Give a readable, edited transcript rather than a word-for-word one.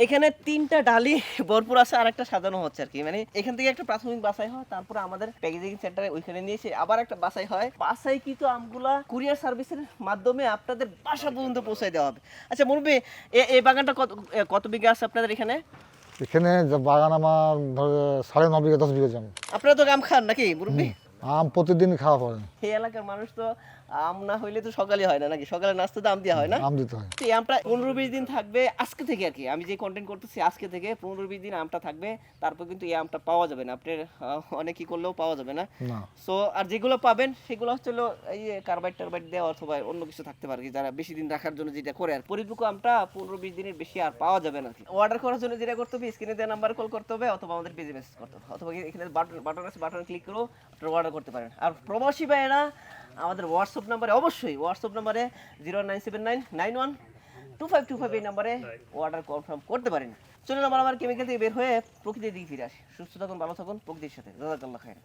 এখানে ৩টা ডালি ভরপুর আছে আর একটা সাজানো হচ্ছে আর কি, মানে এখান থেকে একটা প্রাথমিক বাছাই হয়, তারপরে আমাদের প্যাকেজিং সেন্টারে ওইখানে নিয়ে এসে আবার একটা বাছাই হয়। বাছাইকৃত আমগুলা কুরিয়ার সার্ভিসের মাধ্যমে আপনাদের বাসা পর্যন্ত পৌঁছে দেওয়া হবে। আচ্ছা মুরব্বি, এই বাগানটা কত বিঘা আছে আপনাদের এখানে? এখানে যে বাগান আমার ধরো 9.5 বিঘা 10 বিঘা জমি। আপনারা তো আম খান নাকি মুরব্বি? আম প্রতিদিন খাওয়া পড়ে। এই এলাকার মানুষ তো আম না হইলে তো সকালে হয় না নাকি, সকালে নাস্তাতে আম দেওয়া হয় না? আম দিতে হয়। এই আমটা 15-20 দিন থাকবে আজকে থেকে আর কি, আমি যে কন্টেন্ট করতেছি আজকে থেকে 15-20 দিন আমটা থাকবে, তারপর কিন্তু এই আমটা পাওয়া যাবে না, আপনার অনেক কি করলেও পাওয়া যাবে না। না সো আর যেগুলো পাবেন সেগুলো হচ্ছে এই কার্বাইড টারবাইড দেওয়া অথবা অন্য কিছু থাকতে পারে, যারা বেশি দিন রাখার জন্য যেটা করে। আর পরিপক্ক আমটা 15-20 দিনের বেশি আর পাওয়া যাবে না। অর্ডার করার জন্য যেটা করতে হবে, স্ক্রিনে দেওয়া নাম্বারে কল করতে হবে অথবা আমাদের পেজে মেসেজ করতে হবে, অথবা এখানে বাটন আছে, বাটনে ক্লিক করেও আপনারা অর্ডার করতে পারেন। আর প্রবাসী ভাইয়েরা আমাদের হোয়াটসঅ্যাপ নাম্বারে, অবশ্যই হোয়াটসঅ্যাপ নাম্বারে 09799125255 এই নাম্বারে অর্ডার কনফার্ম করতে পারেন। চলুন আমরা কেমিক্যাল থেকে বের হয়ে প্রকৃতির দিকে ফিরে আসি। সুস্থ থাকুন, ভালো থাকুন, প্রকৃতির সাথে। জাযাকাল্লাহ খাইর।